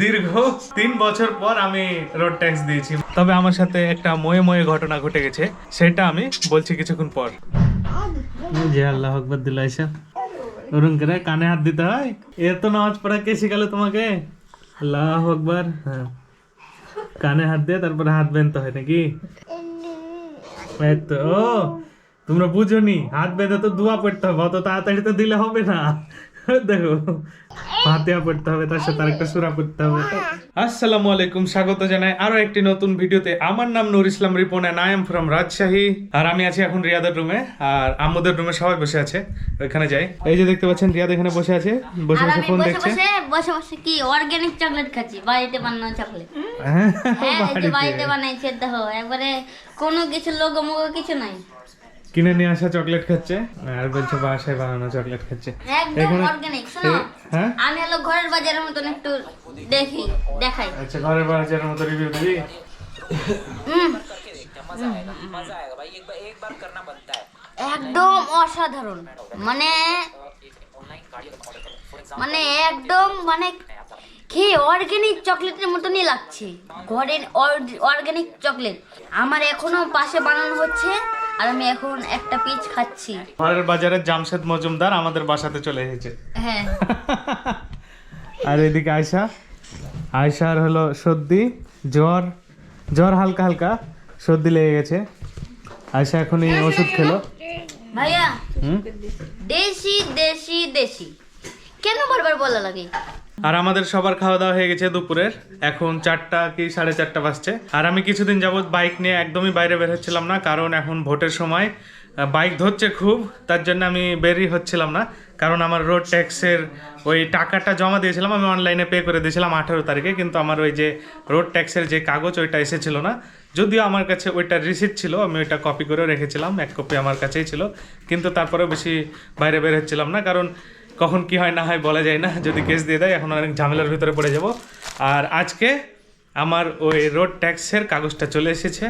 দীর্ঘ 3 বছর পর আমি রোড ট্যাক্স দিয়েছি। তবে আমার সাথে একটা ময়ে ময়ে ঘটনা ঘটে গেছে, সেটা আমি বলছি কিছুক্ষণ পর। যে আল্লাহ আকবার দিল আয়শা, ওরকম করে কানে হাত দিতে হয়? এত নামাজ পড়া কে শিখালো তোমাকে? আল্লাহ আকবার। হ্যাঁ, কানে হাত দিয়ে তারপরে হাত বেঁধতে হয় নাকি? ও তোমরা বুঝোনি, হাত বেঁধে তো দোয়া পড়তে হবে, অত তাড়াতাড়ি তো দিলে হবে না। দেখো, ফাতিহা পড়তে হবে, তার সাথে আরেকটা সূরা পড়তে হবে। আসসালামু আলাইকুম, স্বাগত জানাই আরো একটি নতুন ভিডিওতে। আমার নাম Noor Islam Ripon and I am from Rajshahi. আর আমি আছি এখন রিয়াদের রুমে, আর আম্মুদের রুমে সবাই বসে আছে, ওইখানে যাই। এই যে দেখতে পাচ্ছেন রিয়াদ এখানে বসে আছে, বসে বসে ফোন দেখছে। বসে বসে কি অর্গানিক চকলেট খাচ্ছি, বাড়িতে বানানো চকলেট। হ্যাঁ, বাড়িতে বানাইছে, দেখো একবারে কোনো কিছু লোগো মোগো কিছু নাই, কিনে নিয়ে আসা চকলেট খাচ্ছে আর বলছে বাসায় বানানো চকলেট খাচ্ছে, একদম অর্গানিক। শোনো, আমি হলো ঘরের বাজারের মতন একটু দেখাই। আচ্ছা, ঘরের বাজারের মতো রিভিউ দিবি? একদম অসাধারণ, মানে একদম কি অর্গানিক চকলেটের মতনই লাগছে। ঘরের অর্গানিক চকলেট আমার এখনো পাশে বানানো হচ্ছে, আর আমি এখন একটা পিচ খাচ্ছি। ঘরের বাজারের জামশেদ মজুমদার আমাদের বাসাতে চলে এসেছে। হ্যাঁ। আর এদিকে আয়শার হলো সর্দি, জ্বর হালকা হালকা সর্দি লেগে গেছে। আয়শা এখন এই ওষুধ খেলো। ভাইয়া, দেশি দেশি দেশি কেন বারবার বলা লাগে? আর আমাদের সবার খাওয়া দাওয়া হয়ে গেছে দুপুরের, এখন 4টা কি 4:30 বাজছে। আর আমি কিছুদিন যাবত বাইক নিয়ে একদমই বাইরে বের হচ্ছিলাম না, কারণ এখন ভোটের সময় বাইক ধরছে খুব, তার জন্য আমি বেরই হচ্ছিলাম না। কারণ আমার রোড ট্যাক্সের ওই টাকাটা জমা দিয়েছিলাম, আমি অনলাইনে পে করে দিয়েছিলাম 18 তারিখে, কিন্তু আমার ওই যে রোড ট্যাক্সের যে কাগজ ওইটা এসেছিল না। যদিও আমার কাছে ওইটার রিসিপ্ট ছিল, আমি ওইটা কপি করে রেখেছিলাম, 1 কপি আমার কাছেই ছিল, কিন্তু তারপরেও বেশি বাইরে বের হচ্ছিলাম না, কারণ কখন কি হয় না হয় বলা যায় না, যদি কেস দিয়ে দেয় এখন অনেক ঝামেলার ভিতরে পড়ে যাব। আর আজকে আমার ওই রোড ট্যাক্সের কাগজটা চলে এসেছে,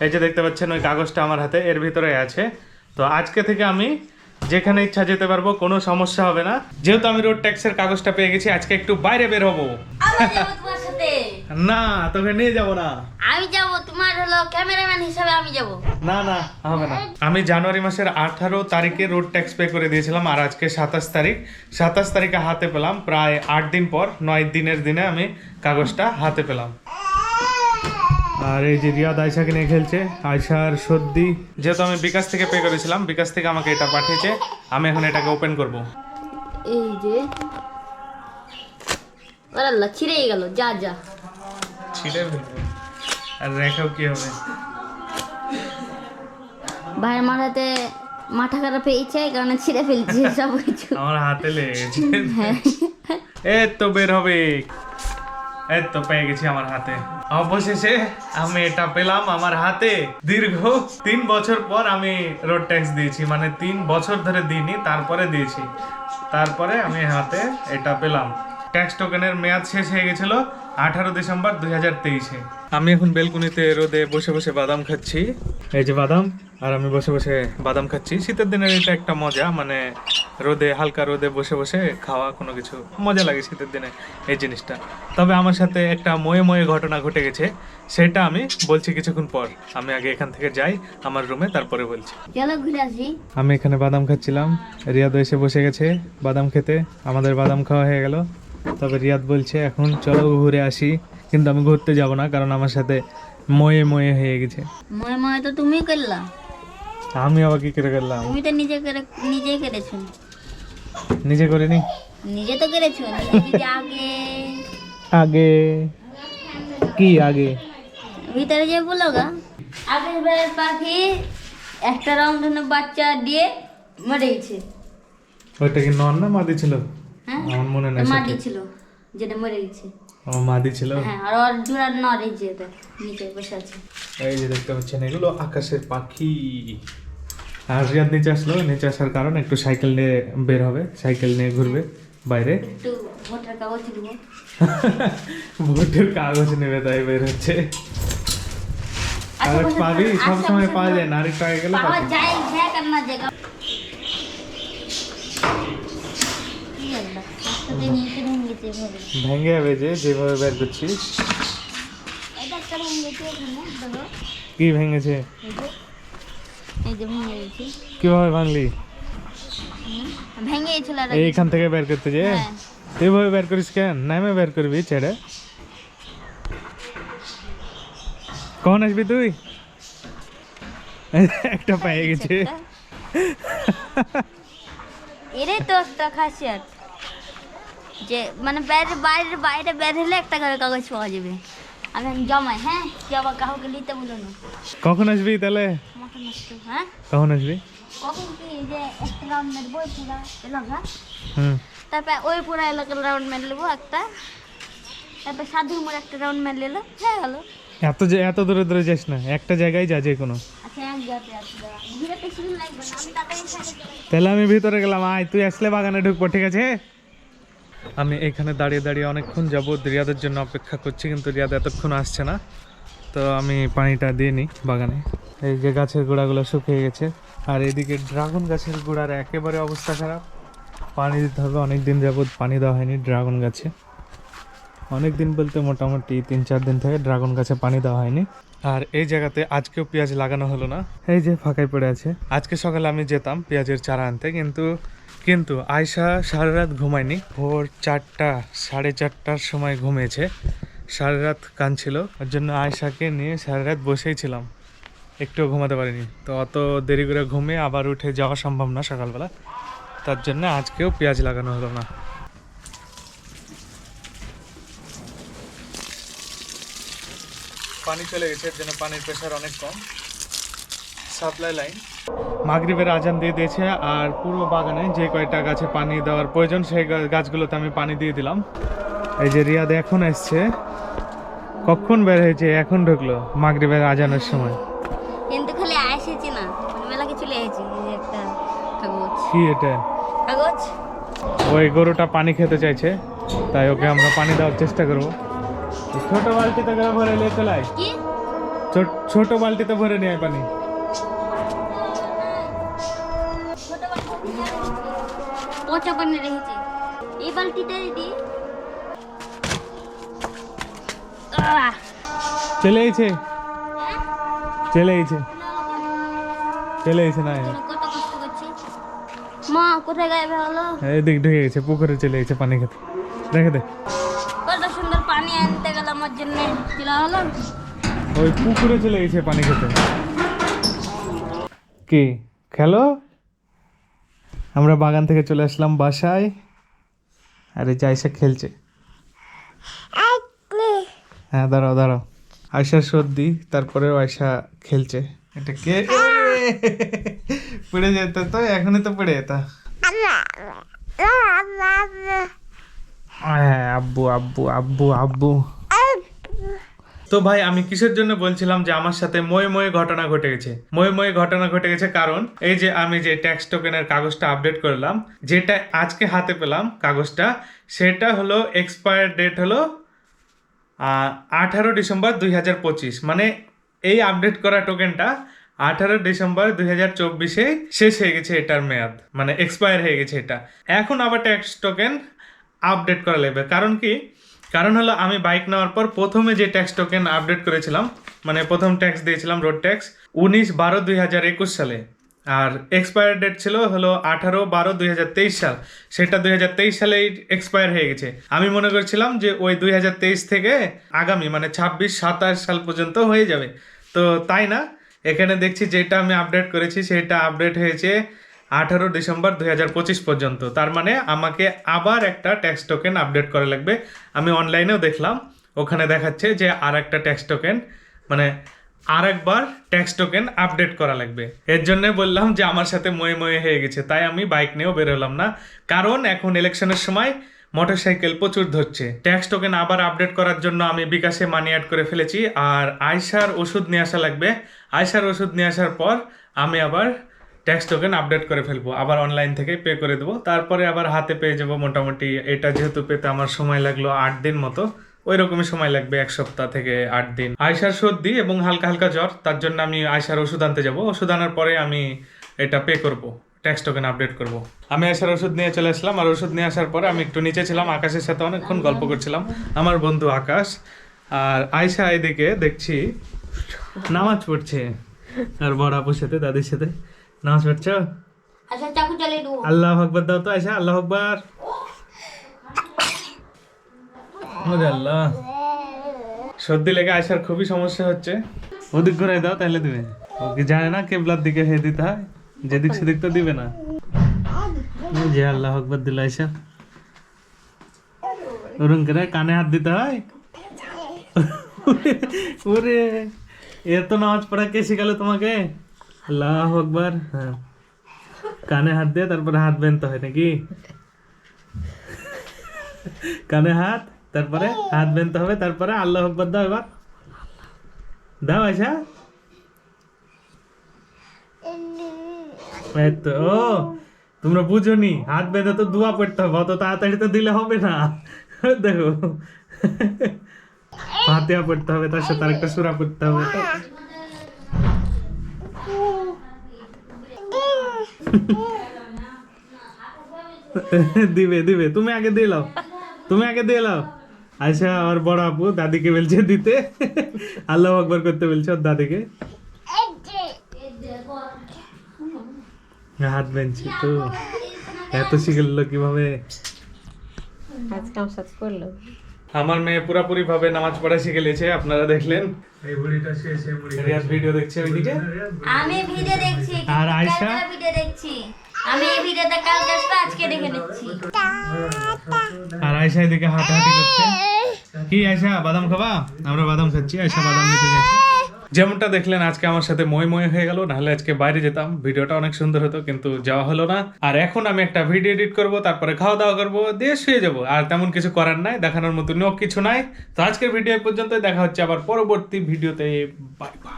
এই যে দেখতে পাচ্ছেন ওই কাগজটা আমার হাতে, এর ভিতরে আছে। তো আজকে থেকে আমি যেখানে ইচ্ছা যেতে পারবো, কোনো সমস্যা হবে না। যেহেতু আমি রোড ট্যাক্সের কাগজটা পেয়ে গেছি, আজকে একটু বাইরে বের হবো। না, তোকে নিয়ে যাব না, আমি যাব, তোমার হলো ক্যামেরাম্যান হিসেবে আমি যাব। না না, হবে না। আমি জানুয়ারি মাসের 18 তারিখে রোড ট্যাক্স পে করে দিয়েছিলাম, আর আজকে 27 তারিখে হাতে পেলাম। প্রায় 8 দিন পর, 9 দিনের দিনে আমি কাগজটা হাতে পেলাম। আর এই যে রিয়াদ আয়শাকে নিয়ে খেলছে, আয়শার সর্দি, যেহেতু আমি বিকাশ থেকে পে করেছিলাম, বিকাশ থেকে আমাকে এটা পাঠিয়েছে, আমি এখন এটাকে ওপেন করব। এই যে আল্লাহ, ছিঁড়ে গেল, যা ছিঁড়ে ফেলবো, আর রেখাও কি হবে? ভাইয়ের মাথাতে মাথা খারাপ হয়েছে, এই কারণে ছিঁড়ে ফেলছে সব কিছু। আমার হাতে লেগে গেছে। হ্যাঁ, এই তো বের হবে, এই তো পেয়ে গেছি আমার হাতে। অবশেষে আমি এটা পেলাম আমার হাতে। দীর্ঘ 3 বছর পর আমি রোড ট্যাক্স দিয়েছি, মানে 3 বছর ধরে দিইনি, তারপরে দিয়েছি, তারপরে আমি হাতে এটা পেলাম। ট্যাক্স টোকেনের মেয়াদ শেষ হয়ে গেছিল 18 ডিসেম্বর 2023-এ। আমি এখন বেলকুনিতে রোদে বসে বসে বাদাম খাচ্ছি, এই যে বাদাম, আর আমি বসে বসে বাদাম খাচ্ছি। শীতের দিনের এটা একটা মজা, মানে রোদে, হালকা রোদে বসে বসে খাওয়া, কোনো কিছু মজা লাগে শীতের দিনে এই জিনিসটা। তবে আমার সাথে একটা ময়ে ময়ে ঘটনা ঘটে গেছে, সেটা আমি বলছি কিছুক্ষণ পর। আমি আগে এখান থেকে যাই আমার রুমে, তারপরে বলছি। চলো ঘুরে আসি। আমি এখানে বাদাম খাচ্ছিলাম, রিয়াদ এসে বসে গেছে বাদাম খেতে। আমাদের বাদাম খাওয়া হয়ে গেল, তবে রিয়াদ বলছে এখন চলো ঘুরে আসি, কিন্তু আমি ঘুরতে যাব না, কারণ আমার সাথে ময়ে ময়ে হয়ে গেছে। ময়ে তো তুমি করলা, আমি আবার কি করে করলাম? তুমি তো নিজে করেছো। নিজে করিনি, নিজে তো করেছো। আগে কি আগে ভিতরে যে বলো গা, আগের বেলার পাখি একটা রংধনু বাচ্চা দিয়ে মরে গেছে। ওইটা কি নর না মাদি ছিল? হ্যাঁ, আমার মনে নেই। মাদি ছিল যেটা মরে গেছে। ও মাদি ছিল। হ্যাঁ, আর ওর জোড়া নর এই যে নিচে বসে আছে। এই যে দেখতে পাচ্ছেন, এগুলো আকাশের পাখি। আর রিয়াদ নিচে আসলো, নিচে আসার কারণ একটু সাইকেল নিয়ে বের হবে, সাইকেল নিয়ে ঘুরবে বাইরে। একটু ভোটার কাগজ দিব। ভোটের কাগজ নেবে, তাই বের হচ্ছে। কাগজ পাবি, সবসময় পাওয়া যায় না, আরেকটু আগে গেলে পাওয়া পাবি। যায়, হ্যাঁ, কেন না জায়গা। কি আল্লাহ, তোকে নিয়ে কি ভেঙেছে এভাবে? ভেঙে যাবে যেভাবে বের করছিস। এটা একটা ভেঙেছে এখানে দেখো, কি ভেঙেছে? এই যে ভেঙে গেছে। কিভাবে ভাঙলি? ভেঙে গেছিল আর এইখান থেকে বের করতে যে হ্যাঁ। এইভাবে বের করিস কেন? নামে বের করবি ছেড়ে। কখন আসবি তুই? একটা পেয়ে গেছে। এটাই তো একটা খাসিয়াত, যে মানে বাইরে বাইরে বাইরে বের হলে একটা করে কাগজ পাওয়া যাবে। আমি জমাই, হ্যাঁ জমা, কাউকে নিতে বলো না। কখন আসবি তাহলে? মাথা নষ্ট। হ্যাঁ কখন আসবি? কখন কি এই যে একটা রাউন্ড মারবো পুরা এলাকা, হুম। তারপর ওই পুরা এলাকার রাউন্ড মার নেবো একটা, তারপর সাধু মোড় একটা রাউন্ড মার নিলো, হ্যাঁ হলো। এত দূরে দূরে যাস না, একটা জায়গায় যা, যে কোনো। আচ্ছা এক জায়গাতে আছে, ঘুরে বেশি দিন লাগবে না, আমি তাড়াতাড়ি সাইডে তাহলে আমি ভিতরে গেলাম, আয় তুই আসলে বাগানে ঢুকবো, ঠিক আছে? আমি এখানে দাঁড়িয়ে দাঁড়িয়ে অনেকক্ষণ যাবত রিয়াদের জন্য অপেক্ষা করছি, কিন্তু রিয়াদ এতক্ষণ আসছে না। তো আমি পানিটা দিয়ে নিই বাগানে। এই যে গাছের গোড়াগুলো শুকিয়ে গেছে, আর এদিকে ড্রাগন গাছের গোড়ার একেবারে অবস্থা খারাপ। পানি দিতে হবে, অনেক দিন যাবত পানি দেওয়া হয়নি ড্রাগন গাছে। অনেক দিন বলতে মোটামুটি 3-4 দিন থেকে ড্রাগন গাছে পানি দেওয়া হয়নি। আর এই জায়গাতে আজকেও পেঁয়াজ লাগানো হলো না, এই যে ফাঁকাই পড়ে আছে। আজকে সকালে আমি যেতাম পেঁয়াজের চারা আনতে, কিন্তু আয়শা সারা রাত ঘুমায়নি। ভোর 4টা 4:30টার সময় ঘুমিয়েছে, সারা রাত কাঁদছিল। ওর জন্য আয়শাকে নিয়ে সারা রাত বসেই ছিলাম, একটুও ঘুমাতে পারিনি। তো অত দেরি করে ঘুমিয়ে আবার উঠে যাওয়া সম্ভব না সকালবেলা, তার জন্য আজকেও পেঁয়াজ লাগানো হলো না। পানি চলে গেছে, এর জন্য পানির প্রেশার অনেক কম। সাপ্লাই লাইন মাগরিবের আজান দিয়ে দিয়েছে, আর পুরো বাগানে যে কয়টা গাছে পানি দেওয়ার প্রয়োজন সেই গাছগুলোতে আমি পানি দিয়ে দিলাম। এই যে রিয়াদ এখন এসছে, কখন বের হয়েছে, এখন ঢুকলো মাগরিবের আজানের সময়। কিন্তু খালি আসেছি না, মানে মেলাকে চলে এসেছি। এই যে একটা কাগজ, কি এটা? কাগজ। ওই গরুটা পানি খেতে চাইছে, তাই ওকে আমরা পানি দেওয়ার চেষ্টা করবো। ছোট বালতিতে করে ভরে নিয়ে চলে আয়, কি ছোট বালতিতে ভরে নিয়ে আয় পানি। পচা পানি রেখেছি এই বালতিতে দিদি। চলে এসেছে, চলে এসেছে, চলে এসেছে না? কত কষ্ট করছি। মা কোথায় গায়েবে হলো? এদিক ঢুকে গেছে, পুকুরে চলে গেছে পানি খেতে। রেখে দে। কত সুন্দর পানি আনতে গেলাম ওর জন্য, চলে হলো। ওই পুকুরে চলে গেছে পানি খেতে। কি খেলো? আমরা বাগান থেকে চলে আসলাম বাসায়, আরে আয়শা খেলছে। হ্যাঁ দাঁড়াও দাঁড়াও, আয়শা সর্দি, তারপরেও আয়শা খেলছে। এটা কে? পড়ে যেত তো, এখনই তো পড়ে যেত। হ্যাঁ আব্বু আব্বু আব্বু আব্বু। তো ভাই আমি কিসের জন্য বলছিলাম যে আমার সাথে ময়ে ঘটনা ঘটে গেছে। ময়ে ঘটনা ঘটে গেছে কারণ এই যে আমি যে ট্যাক্স টোকেনের কাগজটা আপডেট করলাম, যেটা আজকে হাতে পেলাম কাগজটা, সেটা হলো এক্সপায়ার ডেট হলো 18 ডিসেম্বর 2025। মানে এই আপডেট করা টোকেনটা 18 ডিসেম্বর 2024-এ শেষ হয়ে গেছে, এটার মেয়াদ মানে এক্সপায়ার হয়ে গেছে এটা। এখন আবার ট্যাক্স টোকেন আপডেট করা লাগবে। কারণ কি? কারণ হলো আমি বাইক নেওয়ার পর প্রথমে যে ট্যাক্স টোকেন আপডেট করেছিলাম, মানে প্রথম ট্যাক্স দিয়েছিলাম রোড ট্যাক্স 19/12/2021 সালে, আর এক্সপায়ার ডেট ছিল হলো 18/12/2023 সাল। সেটা 2023 সালেই এক্সপায়ার হয়ে গেছে। আমি মনে করছিলাম যে ওই 2023 থেকে আগামী মানে 26-27 সাল পর্যন্ত হয়ে যাবে, তো তাই না। এখানে দেখছি যেটা আমি আপডেট করেছি সেটা আপডেট হয়েছে 18 ডিসেম্বর 2025 পর্যন্ত। তার মানে আমাকে আবার একটা ট্যাক্স টোকেন আপডেট করা লাগবে। আমি অনলাইনেও দেখলাম, ওখানে দেখাচ্ছে যে আর একটা ট্যাক্স টোকেন মানে আর একবার ট্যাক্স টোকেন আপডেট করা লাগবে। এর জন্য বললাম যে আমার সাথে ময়ে হয়ে গেছে, তাই আমি বাইক নিয়েও বেরোলাম না। কারণ এখন ইলেকশনের সময় মোটরসাইকেল প্রচুর ধরছে। ট্যাক্স টোকেন আবার আপডেট করার জন্য আমি বিকাশে মানি অ্যাড করে ফেলেছি, আর আয়শার ওষুধ নিয়ে আসা লাগবে। আয়শার ওষুধ নিয়ে আসার পর আমি আবার ট্যাক্স টোকেন আপডেট করে ফেলবো, আবার অনলাইন থেকে পে করে দেবো, তারপরে আবার হাতে পেয়ে যাবো। মোটামুটি এটা যেহেতু পেতে আমার সময় লাগলো 8 দিন মতো, ওই রকমই সময় লাগবে 1 সপ্তাহ থেকে 8 দিন। আয়শার সর্দি এবং হালকা হালকা জ্বর, তার জন্য আমি আয়শার ওষুধ আনতে যাব। ওষুধ আনার পরে আমি এটা পে করব ট্যাক্স টোকেন আপডেট করব। আমি আসার ওষুধ নিয়ে চলে আসলাম, আর ওষুধ নিয়ে আসার পরে আমি একটু নিচে ছিলাম, আকাশের সাথে অনেকক্ষণ গল্প করছিলাম, আমার বন্ধু আকাশ। আর আয়শা এদিকে দেখছি নামাজ পড়ছে, আর বড় আপুর সাথে দাদির সাথে নামাজ পড়ছ। আচ্ছা চাকু চালিয়ে দেবো। আল্লাহ আকবার দাও তো আয়শা, আল্লাহ আকবার। ওরে আল্লাহ, সর্দি লেগে আয়সার খুবই সমস্যা হচ্ছে। ওদিক ঘুরাই দাও তাহলে দিবে। ওকে জানে না কেবলার দিকে হে দিতে হয়, যেদিক সেদিক তো দিবে না। এই যে আল্লাহ আকবার দিল আয়সা, ওরকম করে কানে হাত দিতে হয়। ওরে, এত নামাজ পড়া কে শিখালো তোমাকে? আল্লাহ আকবার। হ্যাঁ, কানে হাত দিয়ে তারপরে হাত বেঁধতে হয় নাকি? কানে হাত, তারপরে হাত বেঁধতে হবে, তারপরে আল্লাহ আকবার দাও। এবার দাও আয়সা। এই তো, ও তোমরা বুঝোনি, হাত বেঁধে তো দোয়া পড়তে হবে, অত তাড়াতাড়ি তো দিলে হবে না। দেখো, ফাতিহা পড়তে হবে, তার সাথে আরেকটা সূরা পড়তে হবে। দিবে দিবে, তুমি আগে দিয়ে লাও, তুমি আগে দিয়ে লাও। আয়সা আর বড় আপু দাদিকে বলছে দিতে, আল্লাহ আকবার করতে বলছে ওর দাদিকে। হাত বেঁধছি তো, এত শিখলো কিভাবে? আমার মেয়ে পুরাপুরি ভাবে নামাজ পড়া শিখে লেছে, আপনারা দেখলেন। এই বুড়িটা শেষে রিয়াজ ভিডিও দেখছে ওইদিকে, আমি ভিডিও দেখছি। আর আয়শা? ভিডিও দেখছি আমি, এই ভিডিওটা কালকে আসবে, আজকে দেখে নিচ্ছি। আর আয়শা এদিকে হাঁটাহাঁটি করছে। কি আয়শা, বাদাম খাবা? আমরা বাদাম খাচ্ছি, আয়শা বাদাম নিতে গেছে। যেমনটা দেখলেন আজকে আমার সাথে মই হয়ে গেল, নাহলে আজকে বাইরে যেতাম, ভিডিওটা অনেক সুন্দর হতো, কিন্তু যাওয়া হলো না। আর এখন আমি একটা ভিডিও এডিট করব, তারপরে খাওয়া দাওয়া করবো, দিয়ে শুয়ে যাবো। আর তেমন কিছু করার নাই, দেখানোর মতো কিছু নাই। তো আজকের ভিডিও এই পর্যন্তই, দেখা হচ্ছে আবার পরবর্তী ভিডিওতে। Bye bye.